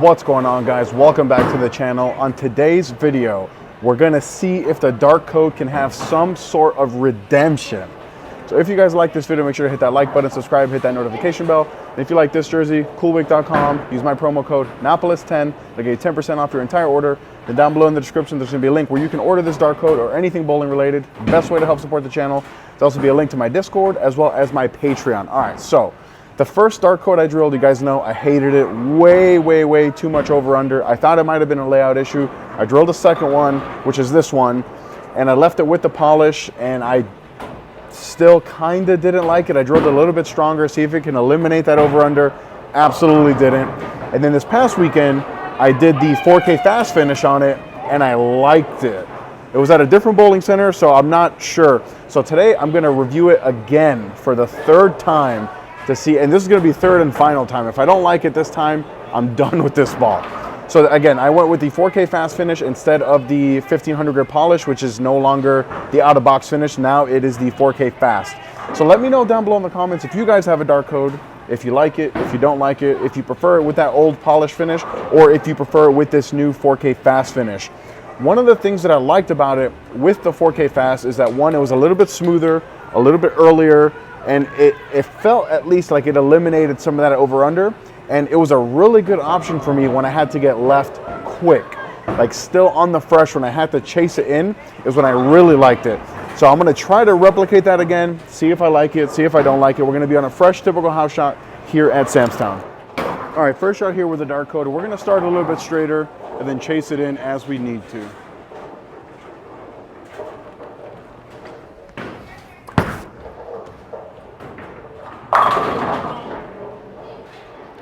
What's going on, guys? Welcome back to the channel. On today's video, we're gonna see if the dark code can have some sort of redemption. So if you guys like this video, make sure to hit that like button, subscribe, hit that notification bell. And if you like this jersey, coolwick.com, use my promo code Napoles10 to get 10% off your entire order. Then down below in the description, there's gonna be a link where you can order this dark code or anything bowling related. Best way to help support the channel. There'll also be a link to my Discord as well as my Patreon. All right, so the first dark code I drilled, you guys know, I hated it. Way too much over under. I thought it might have been a layout issue. I drilled a second one, which is this one, and I left it with the polish, and I still kind of didn't like it. I drilled it a little bit stronger, see if it can eliminate that over under. Absolutely didn't. And then this past weekend, I did the 4K fast finish on it, and I liked it. It was at a different bowling center, so I'm not sure. So today, I'm gonna review it again for the third time to see, and this is gonna be third and final time. If I don't like it this time, I'm done with this ball. So again, I went with the 4K fast finish instead of the 1500 grit polish, which is no longer the out of box finish. Now it is the 4K fast. So let me know down below in the comments if you guys have a dark code, if you like it, if you don't like it, if you prefer it with that old polish finish, or if you prefer it with this new 4K fast finish. One of the things that I liked about it with the 4K fast is that one, it was a little bit smoother, a little bit earlier, and it felt at least like it eliminated some of that over under, and it was a really good option for me when I had to get left quick, like still on the fresh when I had to chase it in is when I really liked it. So I'm gonna try to replicate that again, see if I like it, see if I don't like it. We're gonna be on a fresh typical house shot here at Sam's Town. All right, first shot here with the dark code. We're gonna start a little bit straighter and then chase it in as we need to.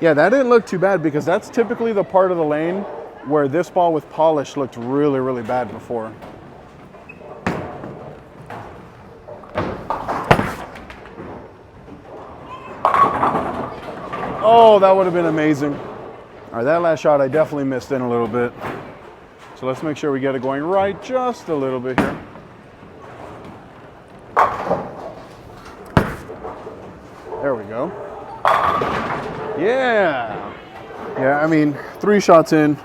Yeah, that didn't look too bad because that's typically the part of the lane where this ball with polish looked really bad before. Oh, that would have been amazing. All right, that last shot I definitely missed in a little bit. So let's make sure we get it going right just a little bit here. There we go. Yeah, I mean, 3 shots in,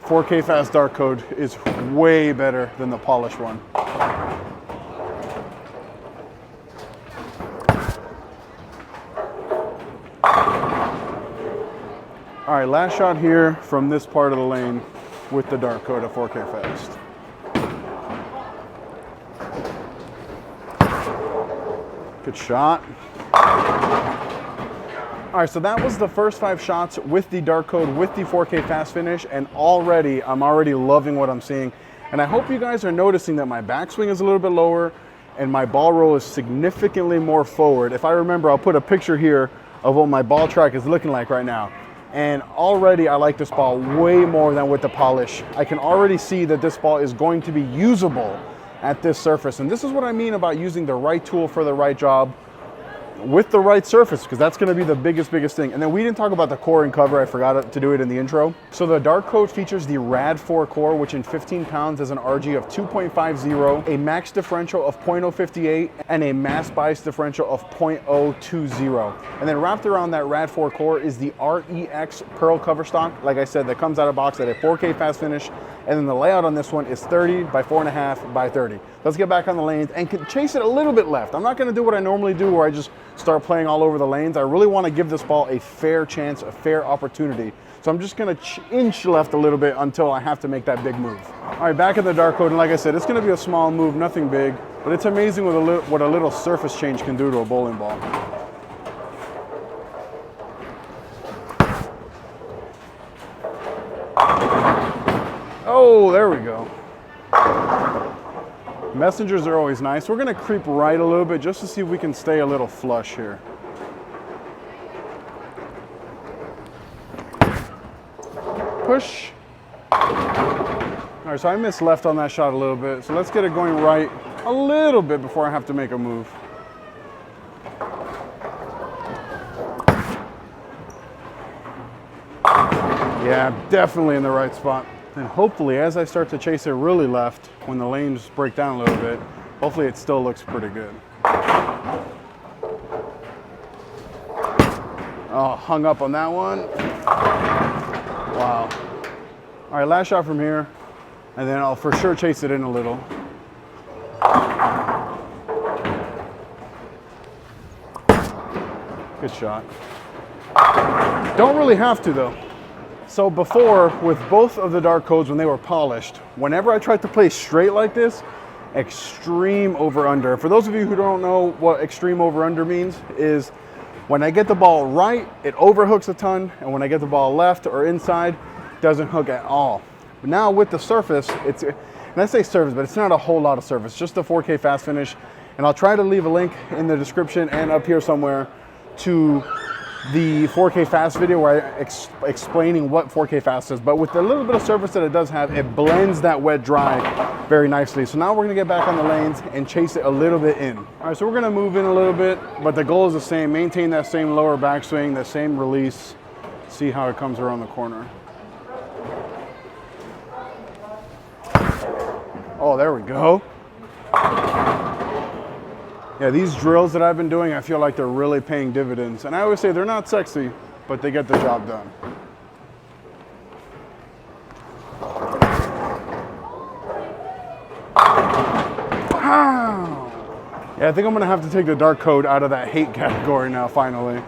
4K fast dark code is way better than the polished one. All right, last shot here from this part of the lane with the dark code of 4K fast. Good shot. All right, so that was the first 5 shots with the dark code, with the 4K fast finish, and I'm already loving what I'm seeing. And I hope you guys are noticing that my backswing is a little bit lower and my ball roll is significantly more forward. If I remember, I'll put a picture here of what my ball track is looking like right now. And already I like this ball way more than with the polish. I can already see that this ball is going to be usable at this surface. And this is what I mean about using the right tool for the right job with the right surface, because that's going to be the biggest thing. And then we didn't talk about the core and cover. I forgot to do it in the intro. So the dark code features the Rad 4 core, which in 15 pounds has an RG of 2.50, a max differential of 0.058, and a mass bias differential of 0.020. And then wrapped around that Rad 4 core is the REX Pearl cover stock, like I said, that comes out of box at a 4K fast finish. And then the layout on this one is 30 by 4.5 by 30. Let's get back on the lanes and chase it a little bit left. I'm not gonna do what I normally do where I just start playing all over the lanes. I really wanna give this ball a fair chance, a fair opportunity. So I'm just gonna inch left a little bit until I have to make that big move. All right, back in the dark code, and like I said, it's gonna be a small move, nothing big, but it's amazing what a little surface change can do to a bowling ball. Oh, there we go. Messengers are always nice. We're gonna creep right a little bit just to see if we can stay a little flush here. Push. All right, so I missed left on that shot a little bit. So let's get it going right a little bit before I have to make a move. Yeah, definitely in the right spot. And hopefully, as I start to chase it really left, when the lanes break down a little bit, hopefully it still looks pretty good. Oh, hung up on that one. Wow. All right, last shot from here, and then I'll for sure chase it in a little. Good shot. Don't really have to though. So before, with both of the dark codes when they were polished, whenever I tried to play straight like this, extreme over under. For those of you who don't know what extreme over under means, is when I get the ball right, it overhooks a ton, and when I get the ball left or inside, it doesn't hook at all. But now with the surface, and I say surface, but it's not a whole lot of surface, just the 4K fast finish. And I'll try to leave a link in the description and up here somewhere to the 4K fast video where I explaining what 4K fast is. But with the little bit of surface that it does have, it blends that wet dry very nicely. So now we're gonna get back on the lanes and chase it a little bit in. All right, so we're gonna move in a little bit, but the goal is the same. Maintain that same lower backswing, the same release. See how it comes around the corner. Oh, there we go. Yeah, these drills that I've been doing, I feel like they're really paying dividends. And I always say they're not sexy, but they get the job done. Wow. Yeah, I think I'm gonna have to take the dark code out of that hate category now, finally.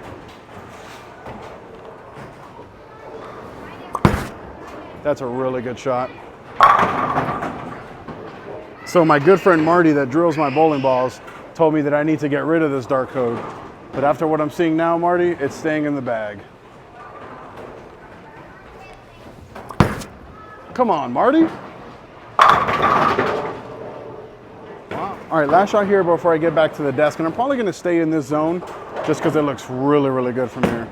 That's a really good shot. So my good friend Marty that drills my bowling balls told me that I need to get rid of this dark code. But after what I'm seeing now, Marty, it's staying in the bag. Come on, Marty. Wow. All right, last shot here before I get back to the desk. And I'm probably gonna stay in this zone just because it looks really, really good from here.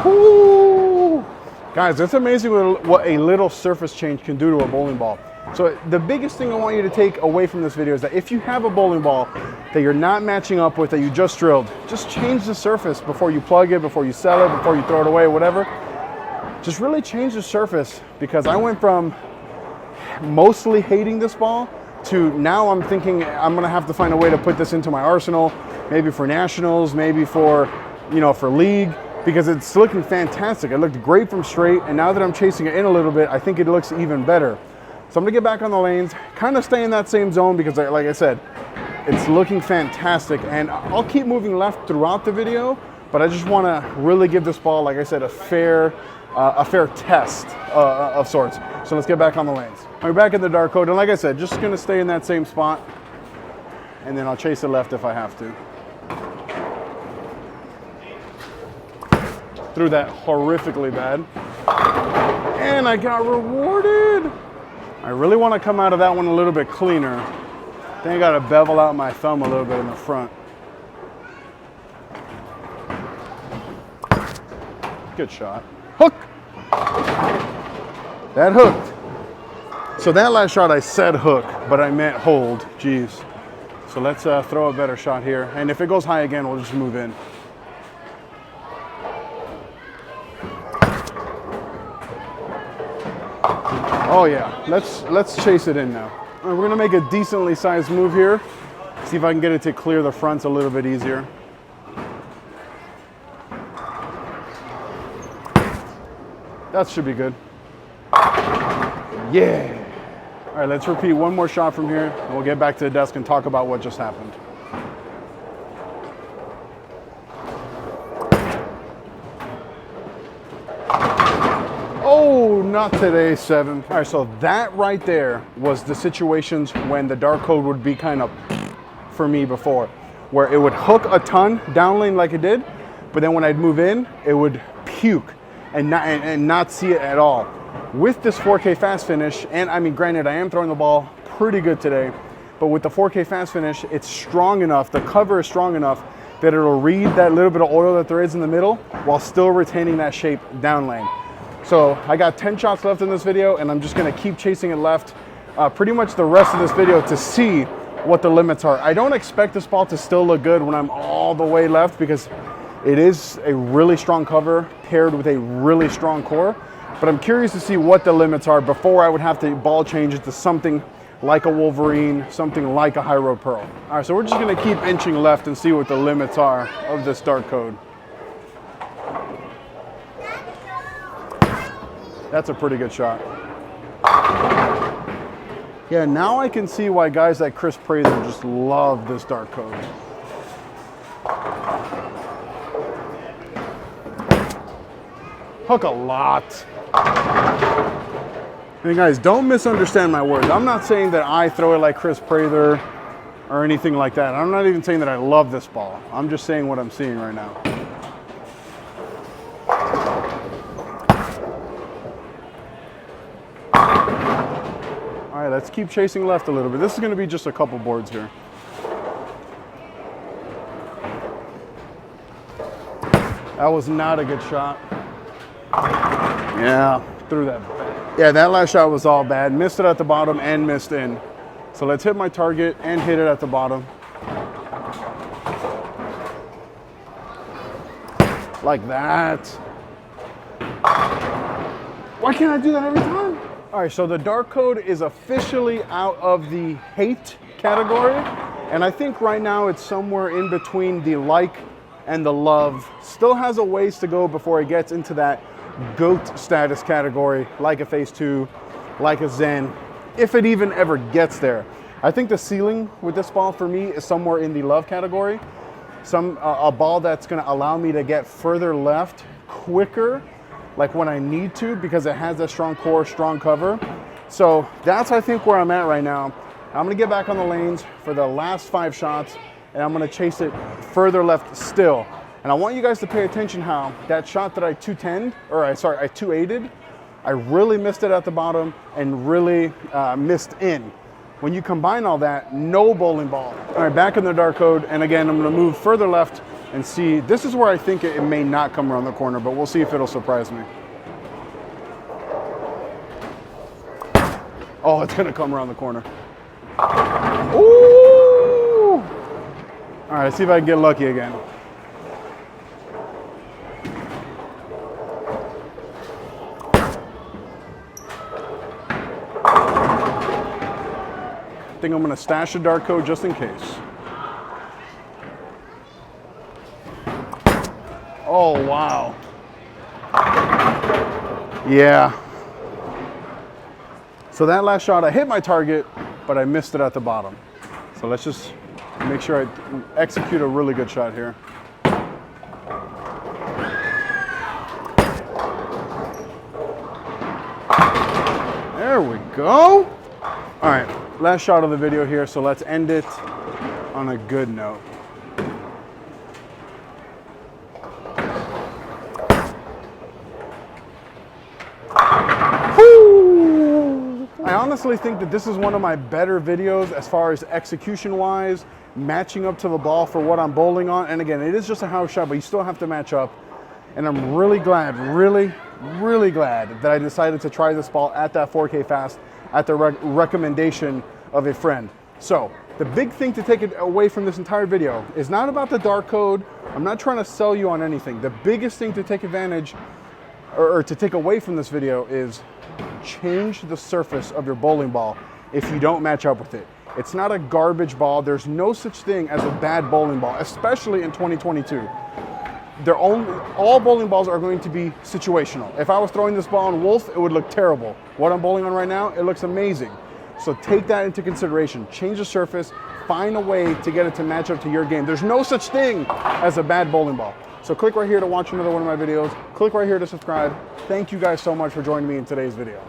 Woo! Guys, it's amazing what a little surface change can do to a bowling ball. So the biggest thing I want you to take away from this video is that if you have a bowling ball that you're not matching up with, that you just drilled, just change the surface before you plug it, before you sell it, before you throw it away, whatever. Just really change the surface, because I went from mostly hating this ball to now I'm thinking I'm gonna have to find a way to put this into my arsenal, maybe for nationals, maybe for, you know, for league, because it's looking fantastic. It looked great from straight, and now that I'm chasing it in a little bit, I think it looks even better. So I'm gonna get back on the lanes, kind of stay in that same zone, because like I said, it's looking fantastic, and I'll keep moving left throughout the video, but I just wanna really give this ball, like I said, a fair test of sorts. So let's get back on the lanes. We're back in the dark code, and like I said, just gonna stay in that same spot, and then I'll chase it left if I have to. Threw that horrifically bad, and I got rewarded. I really want to come out of that one a little bit cleaner. Then I got to bevel out my thumb a little bit in the front. Good shot. Hook! That hooked. So that last shot I said hook, but I meant hold. Jeez. So let's throw a better shot here. And if it goes high again, we'll just move in. Oh yeah, let's chase it in now. All right, we're gonna make a decently sized move here. See if I can get it to clear the fronts a little bit easier. That should be good. Yeah. All right, let's repeat one more shot from here, and we'll get back to the desk and talk about what just happened. Oh, not today, 7. All right, so that right there was the situations when the dark code would be kind of for me before, where it would hook a ton down lane like it did, but then when I'd move in, it would puke and not see it at all. With this 4K fast finish, and I mean, granted, I am throwing the ball pretty good today, but with the 4K fast finish, it's strong enough, the cover is strong enough that it'll read that little bit of oil that there is in the middle while still retaining that shape down lane. So I got 10 shots left in this video, and I'm just gonna keep chasing it left pretty much the rest of this video to see what the limits are. I don't expect this ball to still look good when I'm all the way left, because it is a really strong cover paired with a really strong core, but I'm curious to see what the limits are before I would have to ball change it to something like a Wolverine, something like a High Road Pearl. All right, so we're just gonna keep inching left and see what the limits are of this dark code. That's a pretty good shot. Yeah, now I can see why guys like Chris Praser just love this dark code. Hook a lot. And guys, don't misunderstand my words. I'm not saying that I throw it like Chris Praser or anything like that. I'm not even saying that I love this ball. I'm just saying what I'm seeing right now. All right, let's keep chasing left a little bit. This is gonna be just a couple boards here. That was not a good shot. Yeah, threw that back. Yeah, that last shot was all bad. Missed it at the bottom and missed in. So let's hit my target and hit it at the bottom. Like that. Why can't I do that every time? All right, so the dark code is officially out of the hate category. And I think right now it's somewhere in between the like and the love. Still has a ways to go before it gets into that GOAT status category, like a Phase 2, like a Zen, if it even ever gets there. I think the ceiling with this ball for me is somewhere in the love category. A ball that's gonna allow me to get further left quicker, like when I need to, because it has that strong core, strong cover. So that's, I think, where I'm at right now. I'm gonna get back on the lanes for the last 5 shots, and I'm gonna chase it further left still. And I want you guys to pay attention how that shot that I 2-8'd, I really missed it at the bottom and really missed in. When you combine all that, no bowling ball. All right, back in the dark code, and again, I'm gonna move further left and see. This is where I think it may not come around the corner, but we'll see if it'll surprise me. Oh, it's gonna come around the corner. Ooh! All right, let's see if I can get lucky again. I think I'm gonna stash a dark code just in case. Oh, wow. Yeah. So that last shot, I hit my target, but I missed it at the bottom. So let's just make sure I execute a really good shot here. There we go. All right, last shot of the video here, so let's end it on a good note. I honestly think that this is one of my better videos as far as execution-wise, matching up to the ball for what I'm bowling on. And again, it is just a house shot, but you still have to match up. And I'm really glad, really glad that I decided to try this ball at that 4K fast at the recommendation of a friend. So the big thing to take it away from this entire video is not about the dark code. I'm not trying to sell you on anything. The biggest thing to take advantage or to take away from this video is change the surface of your bowling ball if you don't match up with it. It's not a garbage ball. There's no such thing as a bad bowling ball, especially in 2022. All bowling balls are going to be situational. If I was throwing this ball on Wolf, it would look terrible. What I'm bowling on right now, it looks amazing. So take that into consideration. Change the surface, find a way to get it to match up to your game. There's no such thing as a bad bowling ball. So click right here to watch another one of my videos. Click right here to subscribe. Thank you guys so much for joining me in today's video.